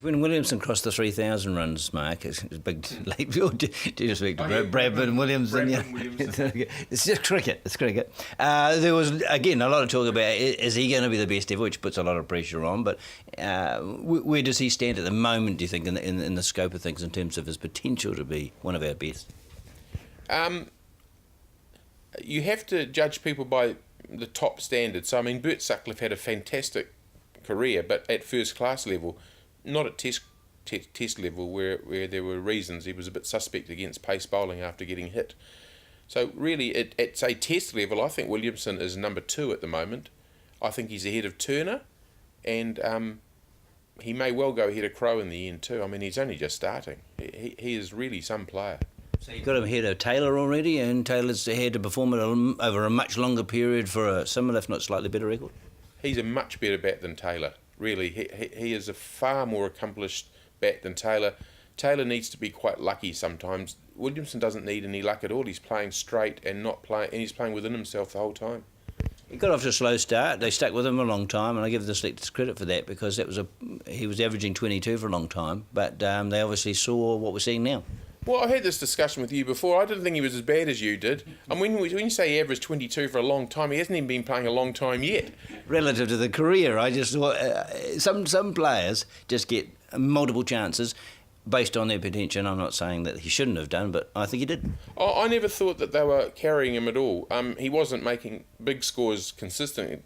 When Williamson crossed the 3,000 runs mark, it's a big leap. Do you speak to Bradman Williams? It's just cricket. It's cricket. There was, again, a lot of talk about is he going to be the best ever, which puts a lot of pressure on. But where does he stand at the moment, do you think, in the scope of things in terms of his potential to be one of our best? You have to judge people by the top standards. So, I mean, Bert Sutcliffe had a fantastic career, but at first class level, not at test level where there were reasons. He was a bit suspect against pace bowling after getting hit. So really, at say test level, I think Williamson is number 2 at the moment. I think he's ahead of Turner, and he may well go ahead of Crowe in the end too. I mean, he's only just starting. He is really some player. So you've got him ahead of Taylor already, and Taylor's ahead to perform over a much longer period for a similar, if not slightly better record? He's a much better bat than Taylor. Really, he is a far more accomplished bat than Taylor. Taylor needs to be quite lucky sometimes. Williamson doesn't need any luck at all. He's playing straight and he's playing within himself the whole time. He got off to a slow start. They stuck with him a long time, and I give the selectors credit for that because he was averaging 22 for a long time. But they obviously saw what we're seeing now. Well, I had this discussion with you before. I didn't think he was as bad as you did. And when you say he averaged 22 for a long time, he hasn't even been playing a long time yet. Relative to the career, I just thought some players just get multiple chances based on their potential. I'm not saying that he shouldn't have done, but I think he did. I never thought that they were carrying him at all. He wasn't making big scores consistently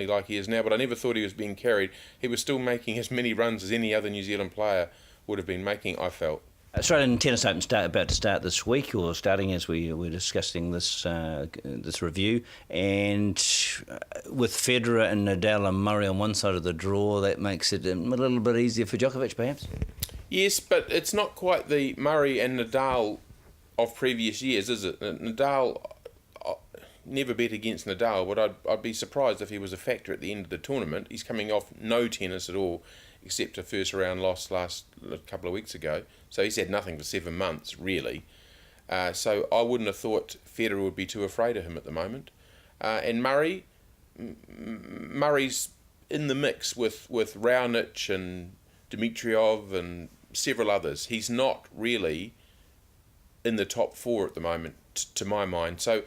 like he is now, but I never thought he was being carried. He was still making as many runs as any other New Zealand player would have been making, I felt. Australian Tennis Open about to start this week, or starting as we're discussing this review, and with Federer and Nadal and Murray on one side of the draw, that makes it a little bit easier for Djokovic, perhaps? Yes, but it's not quite the Murray and Nadal of previous years, is it? Nadal, never bet against Nadal, but I'd be surprised if he was a factor at the end of the tournament. He's coming off no tennis at all, except a first round loss a couple of weeks ago. So he's had nothing for 7 months, really. So I wouldn't have thought Federer would be too afraid of him at the moment. And Murray's in the mix with Raonic and Dimitrov and several others. He's not really in the top 4 at the moment, to my mind. So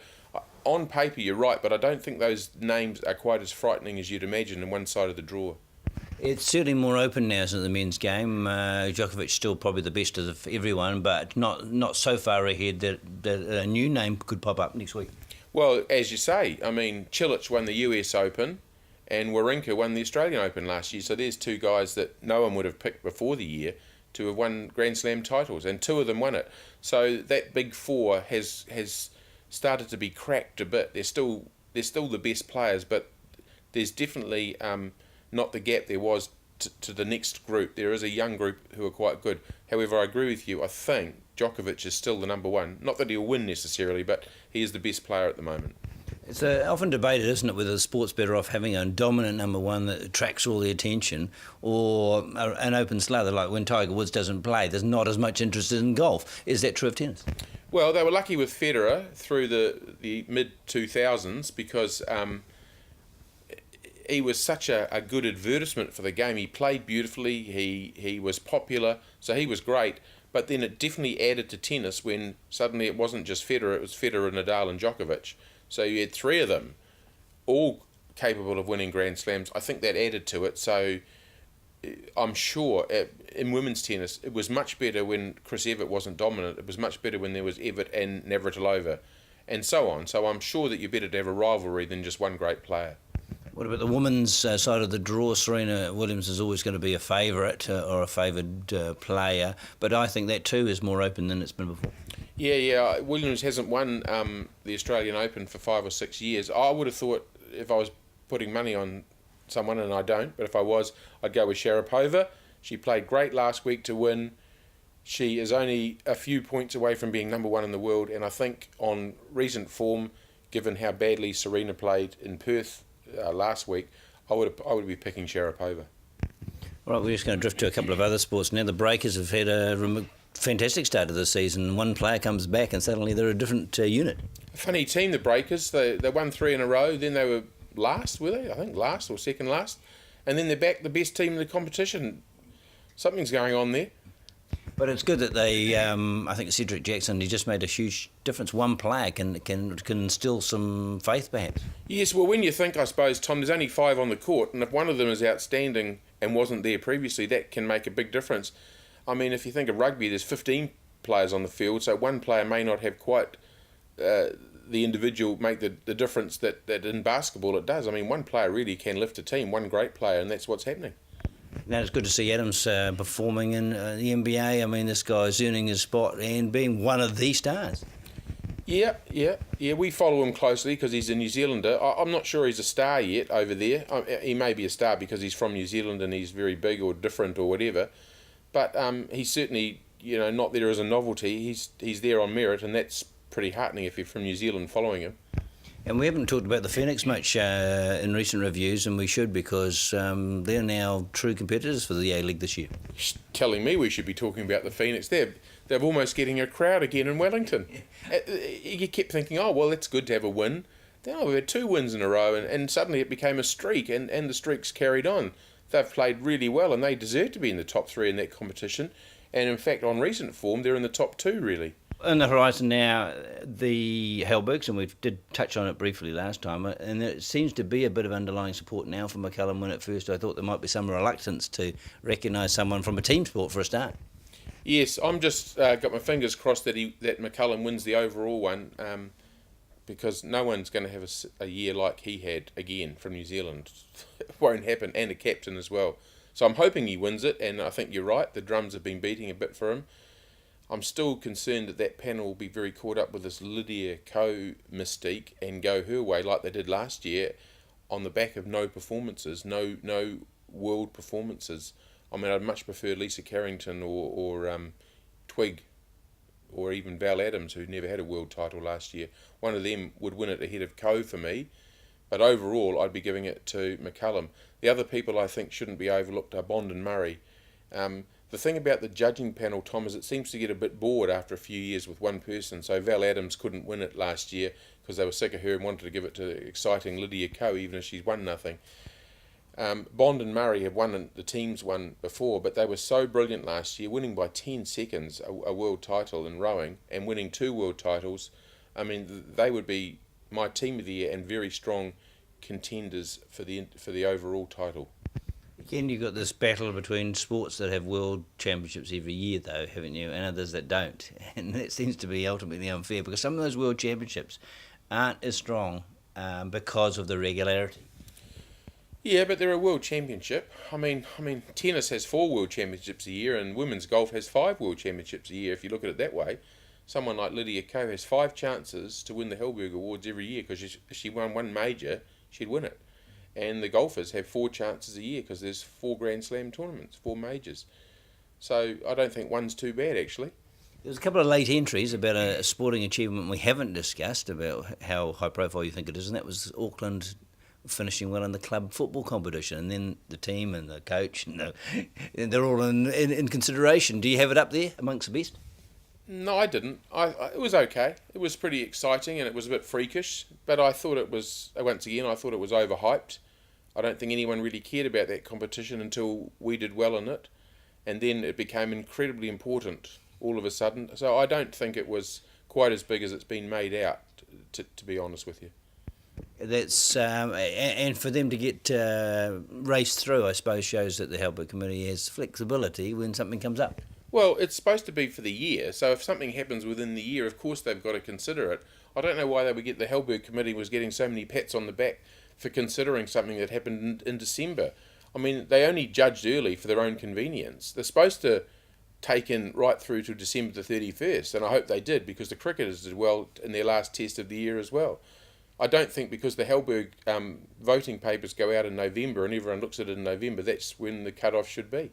on paper, you're right, but I don't think those names are quite as frightening as you'd imagine in one side of the draw. It's certainly more open now in the men's game. Djokovic still probably the best of everyone, but not so far ahead that a new name could pop up next week. Well, as you say, I mean, Cilic won the US Open and Wawrinka won the Australian Open last year, so there's 2 guys that no one would have picked before the year to have won Grand Slam titles, and 2 of them won it. So that big 4 has started to be cracked a bit. They're still the best players, but there's definitely not the gap there was to the next group. There is a young group who are quite good. However, I agree with you. I think Djokovic is still the number 1. Not that he'll win necessarily, but he is the best player at the moment. It's often debated, isn't it, whether the sport's better off having a dominant number 1 that attracts all the attention, or an open slather like when Tiger Woods doesn't play. There's not as much interest in golf. Is that true of tennis? Well, they were lucky with Federer through the mid-2000s because he was such a good advertisement for the game. He played beautifully, he was popular, so he was great. But then it definitely added to tennis when suddenly it wasn't just Federer, it was Federer, Nadal and Djokovic. So you had 3 of them, all capable of winning Grand Slams. I think that added to it. So I'm sure in women's tennis, it was much better when Chris Evert wasn't dominant. It was much better when there was Evert and Navratilova and so on. So I'm sure that you're better to have a rivalry than just one great player. What about the women's side of the draw? Serena Williams is always going to be a favourite or a favoured player, but I think that too is more open than it's been before. Yeah. Williams hasn't won the Australian Open for 5 or 6 years. I would have thought if I was putting money on someone, and I don't, but if I was, I'd go with Sharapova. She played great last week to win. She is only a few points away from being number 1 in the world, and I think on recent form, given how badly Serena played in Perth last week, I would be picking Sharapova. All right, we're just going to drift to a couple of other sports now. The Breakers have had a fantastic start of the season. One player comes back and suddenly they're a different unit. A funny team, the Breakers. They won 3 in a row, then they were last, were they? I think last or second last. And then they're back the best team in the competition. Something's going on there. But it's good that they, I think Cedric Jackson, he just made a huge difference. One player can instill some faith, perhaps. Yes, well, when you think, I suppose, Tom, there's only 5 on the court, and if one of them is outstanding and wasn't there previously, that can make a big difference. I mean, if you think of rugby, there's 15 players on the field, so one player may not have quite the individual make the difference that in basketball it does. I mean, one player really can lift a team, one great player, and that's what's happening. Now, it's good to see Adams performing in the NBA. I mean, this guy's earning his spot and being one of the stars. Yeah. We follow him closely because he's a New Zealander. I'm not sure he's a star yet over there. He may be a star because he's from New Zealand and he's very big or different or whatever. But he's certainly, not there as a novelty. He's there on merit, and that's pretty heartening if you're from New Zealand following him. And we haven't talked about the Phoenix much in recent reviews, and we should, because they're now true competitors for the A-League this year. Telling me we should be talking about the Phoenix. They're almost getting a crowd again in Wellington. You kept thinking, oh, well, it's good to have a win. Then we had 2 wins in a row, and suddenly it became a streak, and the streak's carried on. They've played really well, and they deserve to be in the top 3 in that competition. And in fact, on recent form, they're in the top 2, really. On the horizon now, the Hellbergs, and we did touch on it briefly last time, and there seems to be a bit of underlying support now for McCullum, when at first I thought there might be some reluctance to recognise someone from a team sport for a start. Yes, I'm just got my fingers crossed that McCullum wins the overall one, because no one's going to have a year like he had again from New Zealand. It won't happen, and a captain as well. So I'm hoping he wins it, and I think you're right, the drums have been beating a bit for him. I'm still concerned that panel will be very caught up with this Lydia Ko mystique and go her way like they did last year on the back of no performances, no world performances. I mean, I'd much prefer Lisa Carrington or Twig or even Val Adams, who never had a world title last year. One of them would win it ahead of Ko for me, but overall I'd be giving it to McCullum. The other people I think shouldn't be overlooked are Bond and Murray. The thing about the judging panel, Tom, is it seems to get a bit bored after a few years with one person. So Val Adams couldn't win it last year because they were sick of her and wanted to give it to exciting Lydia Ko, even if she's won nothing. Bond and Murray have won, the teams won before, but they were so brilliant last year, winning by 10 seconds a world title in rowing and winning 2 world titles. I mean, they would be my team of the year and very strong contenders for the overall title. Again, you've got this battle between sports that have world championships every year, though, haven't you, and others that don't. And that seems to be ultimately unfair, because some of those world championships aren't as strong because of the regularity. Yeah, but they're a world championship. I mean, tennis has 4 world championships a year, and women's golf has 5 world championships a year, if you look at it that way. Someone like Lydia Ko has 5 chances to win the Hellberg Awards every year, because if she won one major, she'd win it. And the golfers have 4 chances a year because there's 4 Grand Slam tournaments, 4 majors. So I don't think one's too bad, actually. There's a couple of late entries about a sporting achievement we haven't discussed, about how high profile you think it is, and that was Auckland finishing well in the club football competition, and then the team and the coach, and they're all in consideration. Do you have it up there amongst the best? No, I didn't. It was okay. It was pretty exciting and it was a bit freakish, but I thought it was, once again, I thought it was overhyped. I don't think anyone really cared about that competition until we did well in it, and then it became incredibly important all of a sudden. So I don't think it was quite as big as it's been made out, to be honest with you. That's and for them to get raced through, I suppose, shows that the Hellberg Committee has flexibility when something comes up. Well, it's supposed to be for the year, so if something happens within the year, of course they've got to consider it. I don't know why the Hellberg Committee was getting so many pats on the back for considering something that happened in December. I mean, they only judged early for their own convenience. They're supposed to take in right through to December the 31st, and I hope they did, because the cricketers did well in their last test of the year as well. I don't think because the Hellberg voting papers go out in November and everyone looks at it in November, that's when the cut-off should be.